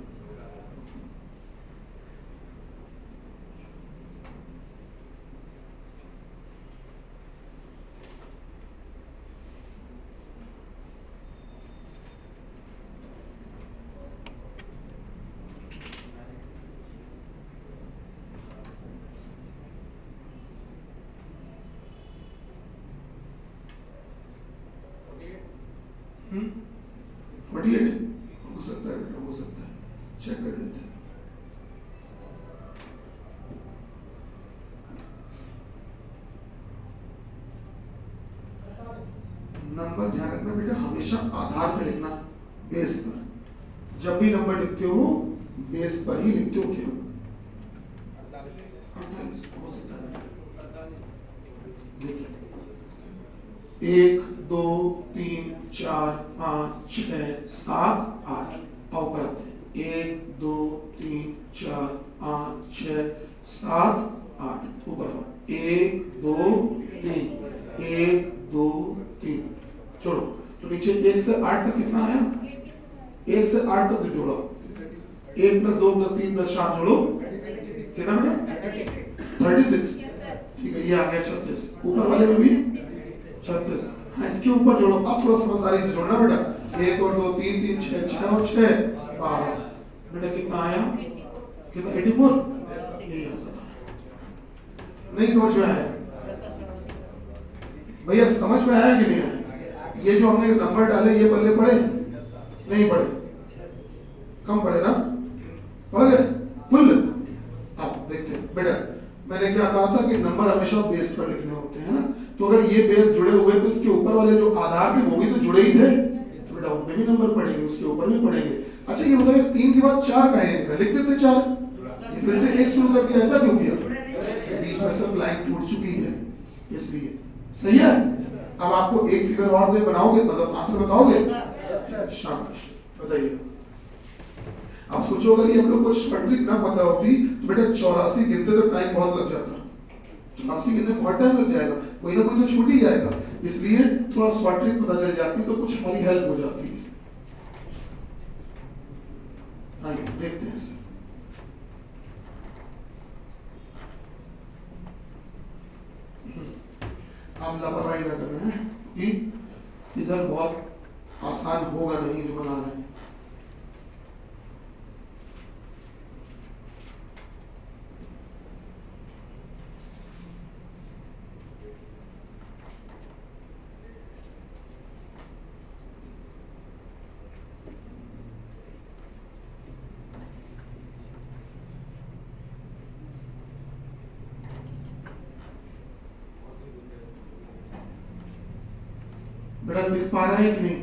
हम्म, 48 हो सकता है बेटा, हो सकता है, चेक कर लेते हैं। नंबर ध्यान रखना बेटा, हमेशा आधार पे लिखना, बेस पर। जब भी नंबर लिखते हो बेस पर ही लिखते हो केवल। 48 हो सकता है। देखिए 1 2 3 4 5 6 7 8 और ऊपर आते हैं 1 2 3 4 5 6 7 8 ऊपर आओ 1 2 3 1 2 3 छोड़ो। तो नीचे 1 से 8 तक कितना आया? 1 से 8 तक जोड़ो, 1 + 2 + 3 + 4 जोड़ो कितना बेटा? 36। ठीक है, ये आ गया 36। ऊपर वाले में भी 36। हाँ, इसके ऊपर जोड़ो। अब थोड़ा समझदारी से जोड़ना बेटा। 1 और 2 3 3 6 6 और 6 12 बेटा कितना आया? कितना? 84। ये आंसर नहीं समझ में आया भैया? समझ में आया कि नहीं आया? ये जो हमने नंबर डाले ये पल्ले पड़े नहीं पड़े? कम पड़े ना? पड़ गए फुल? अब देखते हैं बेटा, मैंने क्या कहा था कि नंबर हमेशा बेस पर लिखने होते हैं ना। तो अगर ये बेस जुड़े हुए तो इसके ऊपर वाले जो आधार थे वो भी तो जुड़े ही थे, तो बेटा उनमें भी नंबर पड़ेंगे, उसके ऊपर भी पड़ेंगे। अच्छा ये बताइए 3 के बाद 4 का नहीं लिखा, लिख देते 4, ये फिर से 1 शुरू कर दिया, ऐसा क्यों किया? बीच में सब लाइन टूट चुकी है इसलिए। सही है। अब आपको एक फिगर और दे, बनाओगे मतलब आंसर बताओगे? शाबाश, बताइए। अब सोचो अगर ये हम लोग को शॉर्ट ट्रिक ना पता होती तो बेटा 84 गिनते तो टाइम बहुत लग जाता, 84 गिनने बहुत टाइम लग जाएगा, कोई ना कोई तो छूट ही जाएगा। इसलिए थोड़ा शॉर्ट ट्रिक पता चल जाती तो कुछ हमारी हेल्प हो जाती है। आइए देखते हैं इसे। आप लापरवाही ना करना है कि इधर बहुत आसान होगा नहीं जो बना रहे हैं। बेटा लिख पा रहा है कि नहीं?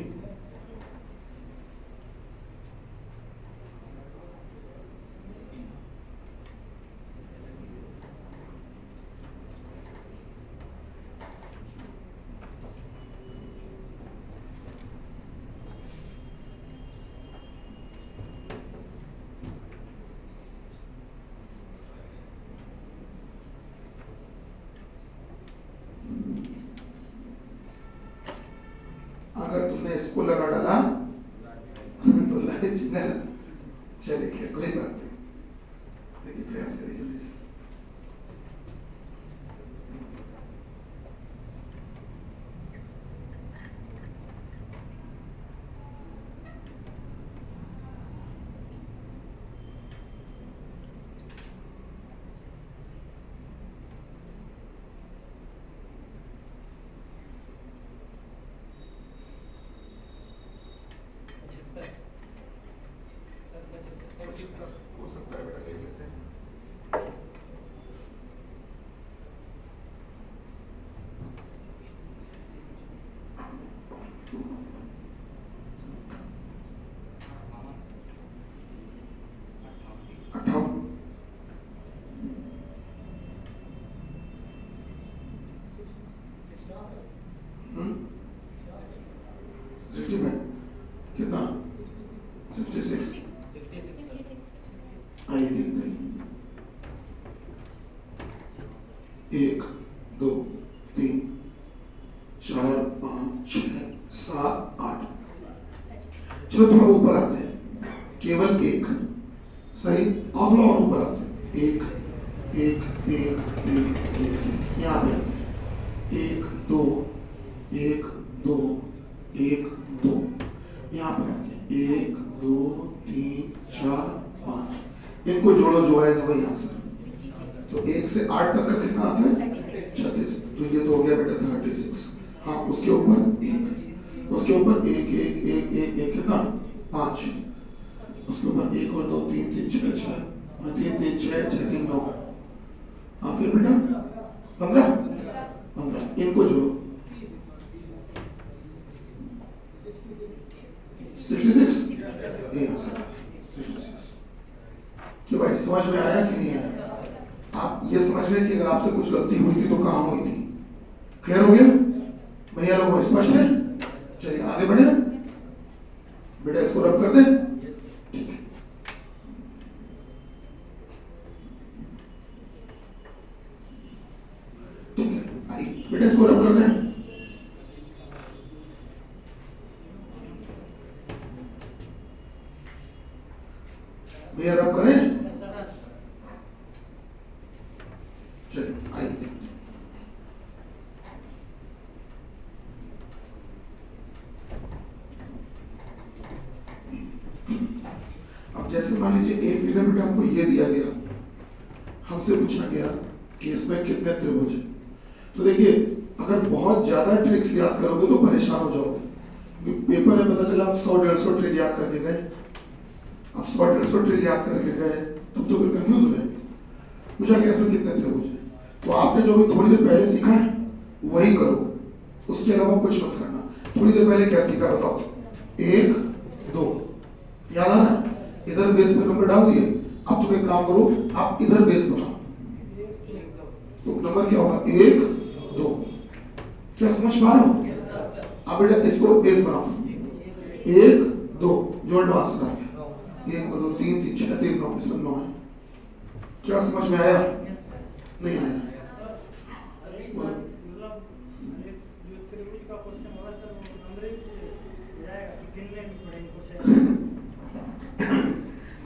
अगर तुमने इसको लगा डाला तो लाइफ जिंदा चलेगा, कोई बात नहीं। देखिए प्रयास करिए जल्दी से। 2 3 4 5 6 7 8। चलो थोड़ा ऊपर आते हैं, केवल एक, सही, और थोड़ा और ऊपर आते हैं, एक एक एक एक एक, यहाँ पे आते हैं, 1 2 1 2 1 2, यहाँ पर आते हैं 1 2 3 4 5, इनको जोड़ो जो आएगा वही आंसर। तो 1 से 8 तक का कितना आता है? 36। तो ये तो हो गया बेटा 36। हाँ, उसके ऊपर एक, उसके ऊपर एक एक एक एक एक कितना? 5, उसके ऊपर 1 और 2 3 3 6 6, 3 3 6 6 3 9। हाँ फिर बेटा 15 15, इनको जोड़ो 66, ये आंसर 66। क्यों भाई, समझ में आया कि नहीं आया? आप ये समझ गए कि अगर आपसे कुछ गलती हुई थी तो कहाँ हुई थी? क्लियर हो गया भैया लोगों, स्पष्ट है? चलिए आगे बढ़े बेटा, इसको रब कर दे। ठीक है, ठीक है, आइए बेटा इसको रब कर दें। भैया रब करें, चलिए आइए देखते हैं। अब जैसे मान लीजिए एक फिगर बेटा आपको ये दिया गया, हमसे पूछा गया कि इसमें कितने त्रिभुज हैं। तो देखिए, अगर बहुत ज्यादा ट्रिक्स याद करोगे तो परेशान हो जाओगे। पेपर में पता चला आप 100-150 ट्रिक याद करके गए, आप 100-150 ट्रिक याद करके गए, तब तो फिर कंफ्यूज हो जाएंगे। पूछा गया इसमें कितने त्रिभुज हैं, तो आपने जो भी थोड़ी देर पहले सीखा है वही करो, उसके अलावा कुछ मत करना। थोड़ी देर पहले क्या सीखा बताओ? 1 2, याद आ रहा है? इधर बेस पे नंबर डाल दिए। अब तुम एक काम करो, आप इधर बेस बनाओ, तो नंबर क्या होगा? 1 2। क्या समझ पा रहे हो? अब बेटा इसको बेस बनाओ, 1 2 जो एडवांस रहा है, 1 2 3 3 6 3 9, इसमें 9 है। क्या समझ में आया? नहीं आया?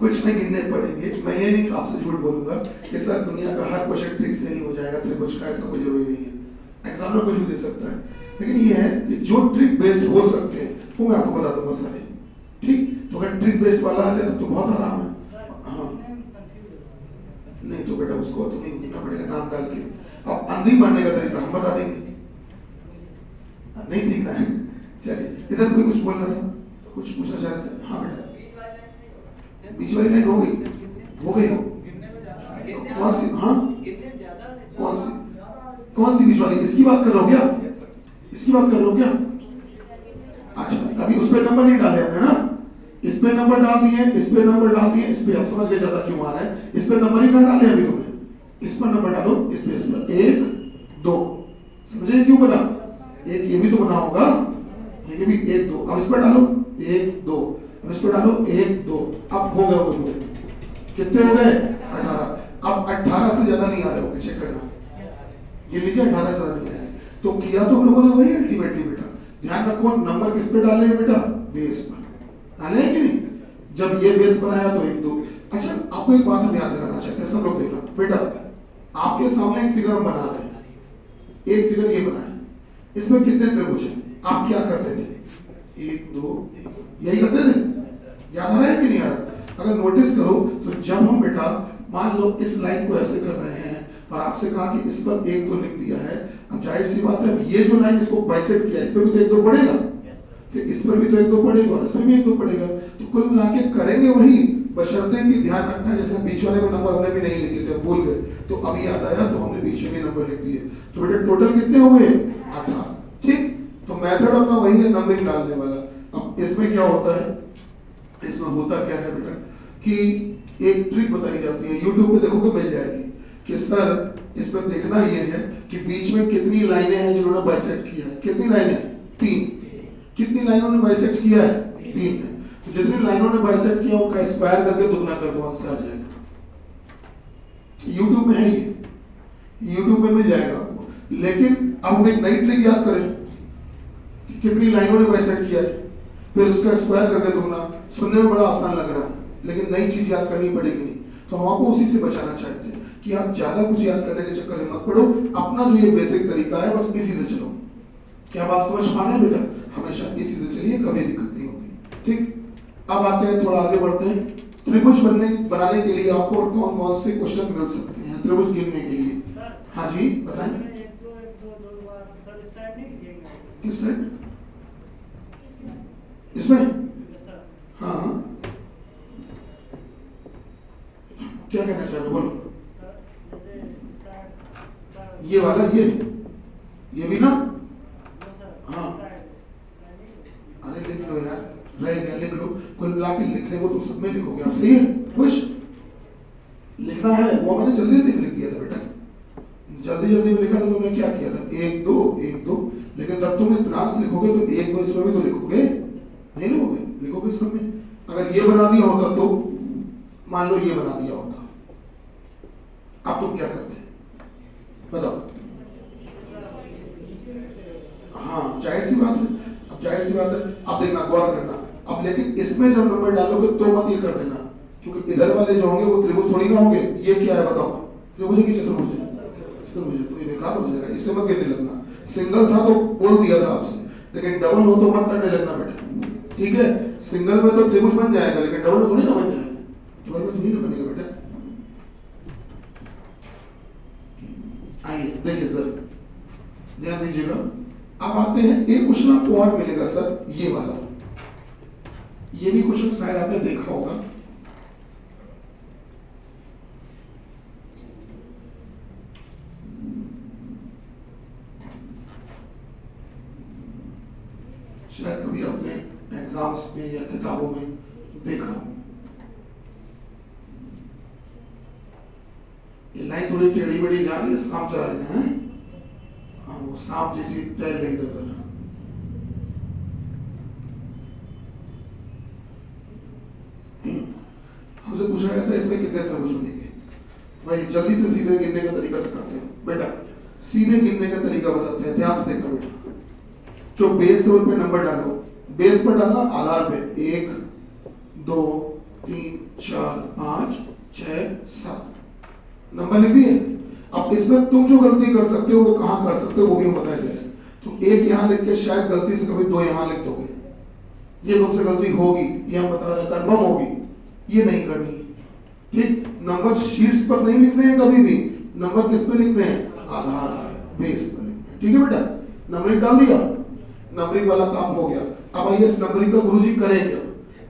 कुछ नहीं गिनने पड़ेंगे। मैं ये नहीं आपसे झूठ बोलूंगा कि सर दुनिया का हर क्वेश्चन ट्रिक से ही हो जाएगा, त्रिभुज का ऐसा कोई जरूरी नहीं है। एग्जामिनर कुछ भी दे सकता है, लेकिन ये है कि जो ट्रिक बेस्ड हो सकते हैं वो मैं आपको बता दूंगा सारे। ठीक, तो अगर ट्रिक बेस्ड वाला आ जाए तो बहुत आराम है। हाँ नहीं तो बेटा उसको तो नहीं लिखना पड़ेगा नाम डाल के। अब अंधी मानने का तरीका हम बता देंगे, नहीं सीखना है। चलिए, इधर कोई कुछ बोल रहा था, कुछ पूछना चाह रहे थे? हाँ बेटा, बीच वाली लाइन हो गई, हो गई हो? कौन सी? हाँ कौन सी? कौन सी बीच वाली? इसकी बात कर रहे हो क्या? इसकी बात कर रहे हो क्या? अच्छा, अभी उस पर नंबर नहीं डाले हमने ना, इस पे नंबर डाल दिए, इस पे नंबर डाल दिए, इस पे आप समझ गए ज्यादा क्यों आ रहा है। इस पे नंबर ही कहाँ डाले अभी तुमने? इस पर नंबर डालो, इस पर 1 2, समझे क्यों बना? एक ये भी तो बना होगा, ये भी 1 2। अब इस पर डालो 1 2, अब इस पर डालो 1 2। अब हो गए पूरे, कितने हो गए? 18। अब 18 से ज्यादा नहीं आ रहे होंगे, चेक करना। ये लीजिए 18 से ज्यादा नहीं आ रहे, तो किया तो हम लोगों ने वही अल्टीमेटली बेटा। ध्यान रखो नंबर किस पे डाले हैं बेटा? बेस पर डाले हैं कि नहीं? जब ये बेस बनाया तो 1 2। अच्छा, आपको एक बात हम याद दिलाना चाहते हैं, सब लोग देखना बेटा, आपके सामने एक फिगर हम बना रहे हैं, एक फिगर ये बना है, इसमें कितने त्रिभुज हैं? आप क्या करते थे? 1 2 1, यही करते थे? याद आ रहा है कि नहीं आ रहा? अगर नोटिस करो तो जब हम बेटा मान लो इस लाइन को ऐसे कर रहे हैं और आपसे कहा कि इस पर 1 2 लिख दिया है, अब जाहिर सी बात है ये जो लाइन इसको बाइसेक्ट किया, इस पर भी तो 1 2 पड़ेगा, फिर इस पर भी तो 1 2 पड़ेगा और इसमें भी 1 2 पड़ेगा। तो कुल मिला के करेंगे वही, बशर्ते कि ध्यान रखना है जैसे बीच वाले में नंबर हमने भी नहीं लिखे थे, भूल गए, तो अभी याद आया तो हमने बीच में भी नंबर लिख दिए। तो बेटा टोटल कितने हुए? 18। ठीक, तो मेथड अपना वही है, नंबरिंग डालने वाला। अब इसमें क्या होता है, इसमें होता क्या है बेटा कि एक ट्रिक बताई जाती है, यूट्यूब पे देखोगे मिल जाएगी कि सर इसमें देखना ये है कि बीच में कितनी लाइनें हैं जिन्होंने बाइसेक्ट किया है। कितनी लाइनें? 3। कितनी लाइनों ने बाइसेक्ट किया है? 3 ने। तो जितनी लाइनों ने बाइसेक्ट किया उनका स्क्वायर करके दुगना कर दो, आंसर आ जाएगा। यूट्यूब में है ये, यूट्यूब में मिल जाएगा आपको। लेकिन अब हम एक नई ट्रिक याद करें कि कितनी लाइनों ने बाइसेक्ट किया है, फिर उसका स्क्वायर करके दूंगा। सुनने में बड़ा आसान लग रहा है, लेकिन नई चीज याद करनी पड़ेगी नहीं। तो हम आपको उसी से बचाना चाहते हैं कि आप ज्यादा कुछ याद करने के चक्कर में मत पड़ो, अपना जो ये बेसिक तरीका है बस इसी से चलो। क्या बात समझ पा रहे हैं बेटा? हमेशा इसी से चलिए, कभी दिक्कत नहीं होगी। ठीक, अब आते हैं, थोड़ा आगे बढ़ते हैं। त्रिभुज बनाने के लिए आपको और कौन कौन से क्वेश्चन मिल सकते हैं त्रिभुज गिनने के लिए? हाँ जी बताएं। किस साइड? इसमें? हाँ क्या कहना चाह रहे हो, बोलो। ये वाला, ये भी ना? हाँ अरे लिख लो यार, रह गया, लिख लो। कुल मिला के लिखने को तुम सब में लिखोगे आप, सही है? खुश लिखना है, वो मैंने जल्दी जल्दी में लिख दिया था बेटा, जल्दी जल्दी में लिखा था। तुमने क्या किया था? 1 2 1 2, लेकिन जब तुम इतना लिखोगे तो 1 2 इसमें भी तो लिखोगे, नहीं लिखोगे? लिखोगे सब में। अगर ये बना दिया होता तो मान लो ये बना दिया होता, अब तुम क्या करते बताओ? हाँ जाहिर सी बात है, अब जाहिर सी बात है। अब देखना, गौर करना। अब लेकिन इसमें जब नंबर डालोगे तो मत ये कर देना, क्योंकि इधर वाले जो होंगे वो त्रिभुज थोड़ी ना होंगे। ये क्या है बताओ? त्रिभुज की चतुर्भुज? चतुर्भुज तो ये बेकार हो जाएगा, इससे मत गिनने लगना। सिंगल था तो बोल दिया था आपसे, लेकिन डबल हो तो मत करने लगना बेटा, ठीक है? सिंगल में तो त्रिभुज बन जाएगा, लेकिन डबल में थोड़ी ना बन जाएगा, डबल में थोड़ी ना बनेगा बेटा। आइए देखिए सर, ध्यान दीजिएगा। अब आते हैं, एक क्वेश्चन आपको और मिलेगा सर, ये वाला। ये भी क्वेश्चन शायद आपने देखा होगा। शायद कभी आपने एग्जाम्स में या किताबों में देखा हो। ये लाइन थोड़ी टेढ़ी बेढ़ी जा रही है, काम चला रहे हैं। हाँ वो सांप जैसी टहल रही इधर। हमसे पूछा गया था इसमें कितने त्रिभुज बनेंगे। भाई जल्दी से सीधे गिनने का तरीका सिखाते हैं बेटा, सीधे गिनने का तरीका बताते हैं, ध्यान से देखना बेटा। जो बेस है उन पे नंबर डालो, बेस पर डालना आधार पे, 1 2 3 4 5 6 7 नंबर लिख दिए। अब इसमें तुम जो गलती कर सकते हो वो कहां कर सकते हो वो भी हम बता दे रहे हैं। तुम 1 यहां लिख के शायद गलती से कभी 2 यहां लिख दोगे, ये तुमसे गलती होगी, ये हम बता रहे हैं, कंफर्म होगी, ये नहीं करनी। ठीक, नंबर शीट्स पर नहीं लिखने हैं कभी भी, नंबर किस पे लिखने हैं? आधार पे, बेस पर लिखने हैं। ठीक है बेटा, नंबरिंग डाल दिया, नंबरिंग वाला काम हो गया। अब आइए इस नंबरिंग का गुरुजी करें क्या?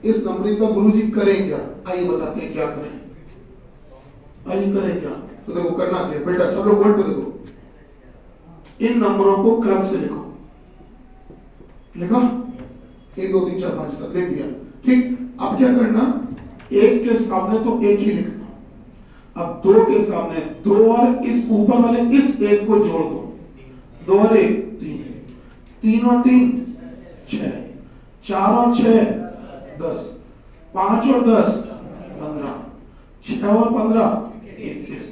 इस नंबरिंग का गुरुजी करें क्या? आइए बताते हैं क्या करें। आइए करें क्या? तो देखो करना क्या बेटा, सब लोग बोर्ड पे देखो, इन नंबरों को क्रम से लिखो। लिखा? 1 2 3 4 5 तक लिख दिया। ठीक, अब क्या करना, 1 के सामने तो 1 ही लिखना, अब 2 के सामने 2 और इस ऊपर वाले इस 1 को जोड़ दो, 2 और 1 3, 3 और 3 6, 4 और 6 10, 5 और 10 15, 6 और 15 21,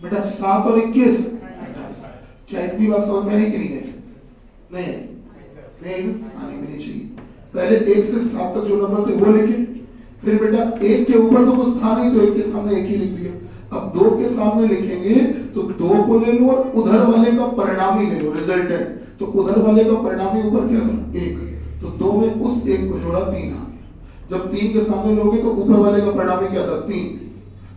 बेटा 7 और 21 28। क्या इतनी बात समझ में आई कि नहीं है? नहीं आने भी नहीं चाहिए। पहले 1 से 7 तक जो नंबर थे वो लिखे, फिर बेटा 1 के ऊपर तो कुछ था नहीं तो 1 के सामने 1 ही लिख दिया। अब 2 के सामने लिखेंगे तो 2 को ले लो और उधर वाले का परिणामी ले लो, रिजल्टेंट। तो उधर वाले का परिणामी ऊपर क्या था? 1, तो 2 में उस 1 को जोड़ा 3 आ गया। जब 3 के सामने लोगे तो ऊपर वाले का परिणामी क्या था? 3,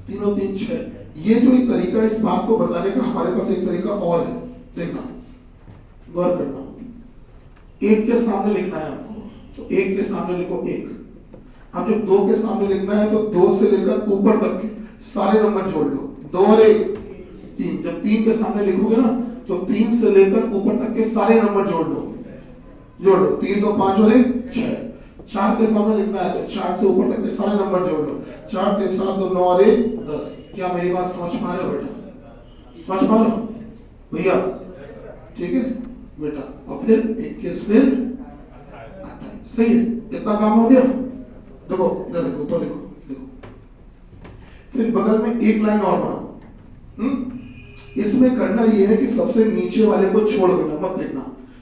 3 और 3 6। ये जो एक तरीका, इस बात को बताने का हमारे पास एक तरीका और है, देखना गौर करना। 1 के सामने लिखना है आपको, तो 1 के सामने लिखो 1। अब जब 2 के सामने लिखना है तो 2 से लेकर ऊपर तक के सारे नंबर जोड़ लो, 2 और 1 3। जब 3 के सामने लिखोगे ना तो 3 से लेकर ऊपर तक के सारे नंबर जोड़ लो, 3 2 5 और 1 6। 4 के सामने लिखना है तो 4 से ऊपर तक के सारे नंबर जोड़ लो, 4 3 7 2 9 और 1 10। क्या मेरी बात समझ पा रहे हो बेटा? समझ पा रहे हो भैया? ठीक है बेटा, और फिर 21 फिर 28, सही है? इतना काम हो गया। देखो इधर देखो, ऊपर देखो, देखो फिर बगल में एक लाइन और बनाओ। इसमें करना यह है कि सबसे नीचे वाले को छोड़ देना, मत लिखना,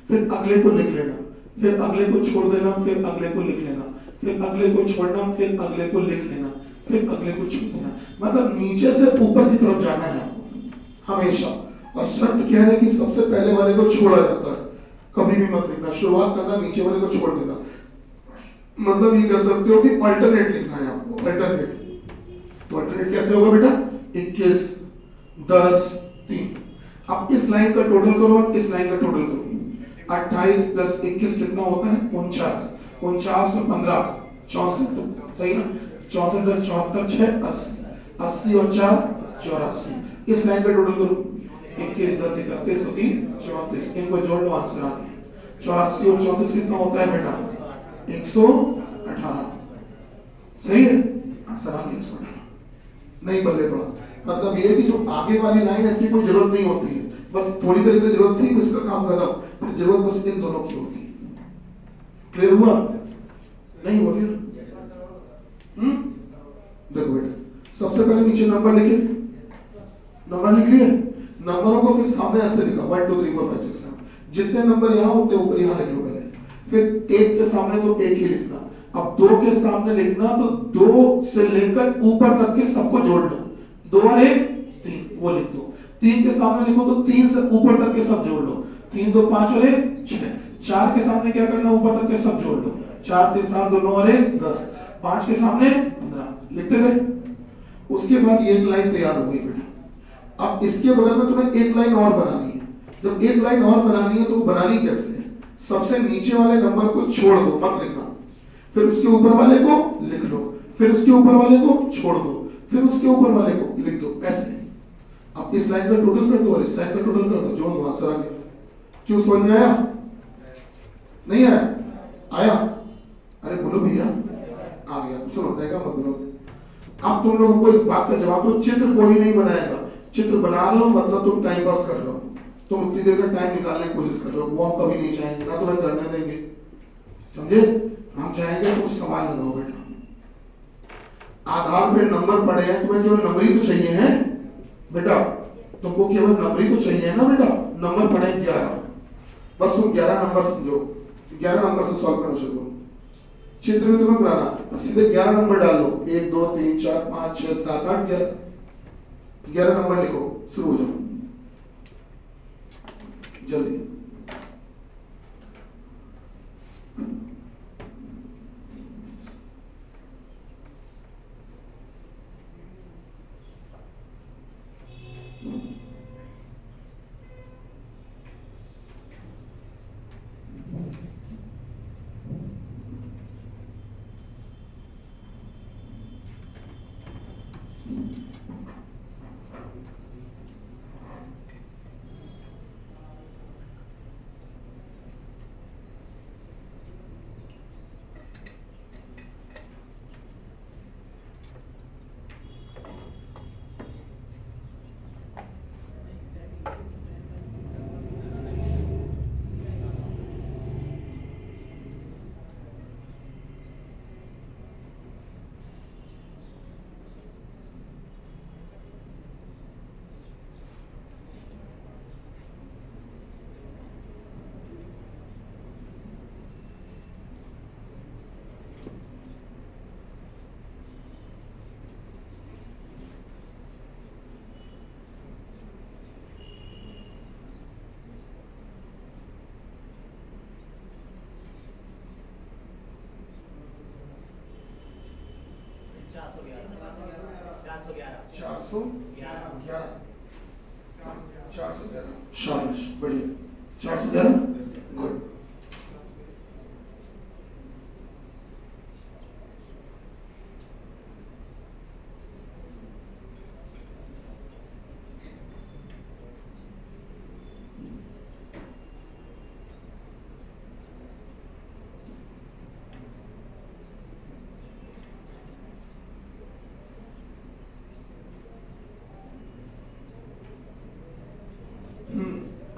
फिर अगले को लिख लेना, फिर अगले को छोड़ देना, फिर अगले को लिख लेना, फिर अगले को छोड़ना, फिर अगले को लिख लेना, फिर अगले को छोड़ देना। मतलब नीचे से ऊपर की तरफ जाना है आपको हमेशा। और शर्त क्या है कि सबसे पहले वाले को छोड़ा जाता है, कभी भी मत लिखना, शुरुआत करना नीचे वाले को छोड़ देना। मतलब ये कह सकते हो कि अल्टरनेट लिखना है आपको, अल्टरनेट। तो अल्टरनेट कैसे होगा बेटा? 21, 10, 3। अब इस लाइन का टोटल करो और इस लाइन का टोटल करो। 28 + 21 कितना होता है? 49। 49 में 15 64, सही ना? 64 + 74 6 80, 80 और 4 84। इस लाइन का टोटल करो। 21 10 31 और 3 34। इनको जोड़ लो, आंसर आ गया। 84 और 34 कितना होता है बेटा? 118। सही है, आंसर आ गया 118। नहीं बदले पड़ा। मतलब ये कि जो आगे वाली लाइन है इसकी कोई जरूरत नहीं होती है, बस थोड़ी देर के लिए जरूरत थी, इसका काम खत्म, फिर जरूरत बस इन दोनों की होती है। क्लियर हुआ? नहीं हो गया? देखो बेटा, सबसे पहले नीचे नंबर लिखे, नंबर लिख लिए, नंबरों को फिर सामने ऐसे लिखा 1 2 3 4 5 6 7। जितने नंबर यहाँ होते ऊपर यहाँ लिख लो पहले, फिर 1 के सामने तो 1 ही लिखना। अब 2 के सामने लिखना तो 2 से लेकर ऊपर तक के सबको जोड़ लो। 2 और 1 3, वो लिख दो। 3 के सामने लिखो तो 3 से ऊपर तक के सब जोड़ लो। 3 2 5 और 1 6। 4 के सामने क्या करना? ऊपर तक के सब जोड़ लो। 4 3 7 2 9 और 1 10। 5 के सामने 15। लिखते गए। उसके बाद ये एक लाइन तैयार हो गई बेटा। अब इसके बगल में तुम्हें एक लाइन और बनानी है। जब एक लाइन और बनानी है तो वो बनानी कैसे है? सबसे नीचे वाले नंबर को छोड़ दो, मत लिखना, फिर उसके ऊपर वाले को लिख लो, फिर उसके ऊपर वाले को छोड़ दो, फिर उसके ऊपर वाले को लिख दो, ऐसे। अब इस लाइन का टोटल कर दो और इस लाइन का टोटल कर दो, जोड़ दो, आंसर आ गया। क्यों समझ में आया? नहीं आया? आया? अरे बोलो भैया, आ गया। सुनो, देखा मत बोलो। अब तुम लोगों को इस बात का जवाब दो, चित्र कोई नहीं बनाएगा। चित्र बना लो मतलब तुम टाइम पास कर रहे हो, तुम उतनी देर का टाइम निकालने की कोशिश कर रहे हो, वो हम कभी नहीं चाहेंगे, ना तुम्हें करने देंगे, समझे? हम चाहेंगे तुम सवाल लगाओ बेटा। आधार पे नंबर पड़े हैं, तुम्हें केवल नंबर ही तो चाहिए है बेटा, तुमको केवल नंबर ही तो चाहिए है ना बेटा। नंबर पड़े 11, बस तुम 11 नंबर समझो, 11 नंबर से सॉल्व करना शुरू करो। चित्र में तुम्हें बनाना, सीधे 11 नंबर डाल लो, 1 2 3 4 5 6 7 8 11, 11 नंबर लिखो, शुरू हो जाओ जल्दी। शाबाश, बढ़िया। 411 गुड।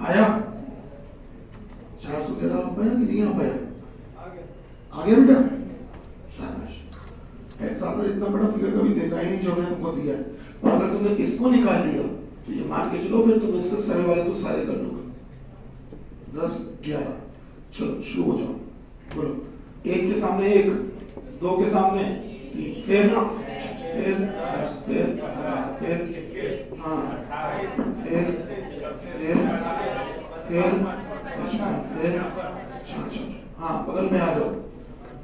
आया 411 आ पाया कि नहीं आ पाया? आ गया बेटा, शाबाश। एग्जाम में इतना बड़ा फिगर कभी देखा ही नहीं जो मैंने तुमको दिया है। और अगर तुमने इसको निकाल लिया तो ये मान के चलो, फिर तुम इससे सारे वाले तो सारे कर लोगे। 10 11 चलो शुरू हो जाओ। बोलो, 1 के सामने 1, 2 के सामने 3, फिर हाँ, फिर फिर 55, फिर 66। हाँ बगल में आ जाओ,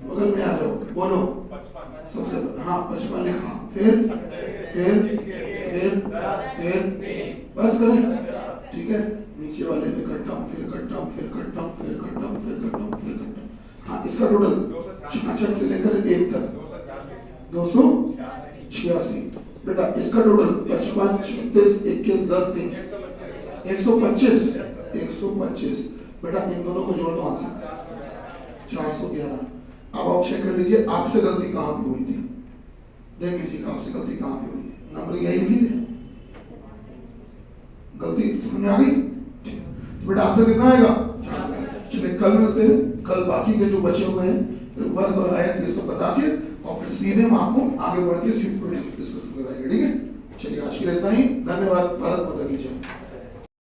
बगल में आ जाओ। बोलो सबसे हाँ 55 लिखा, फिर बस करें। ठीक है, नीचे वाले पे कट डाउन, फिर कट डाउन, फिर कट डाउन, फिर कट डाउन, फिर कट डाउन, फिर कट डाउन। हाँ इसका टोटल 66 से लेकर 1 तक 286। बेटा इसका टोटल 55 36 21 10 3 125। बेटा इन दोनों को जोड़ दो आंसर 411। अब आप चेक कर लीजिए आपसे गलती कहाँ पे हुई थी, देख लीजिए आपसे गलती कहाँ पे हुई है। नंबर यही लिखी थी, गलती समझ में आ गई। तो बेटा आंसर कितना आएगा 411। चलिए कल मिलते हैं, कल बाकी के जो बचे हुए हैं वर्ग और आयत ये सब बता के और फिर सीधे हम आपको आगे बढ़ के डिस्कस कराएंगे। ठीक है, चलिए आज के लिए इतना ही। धन्यवाद। भारत माता की जय।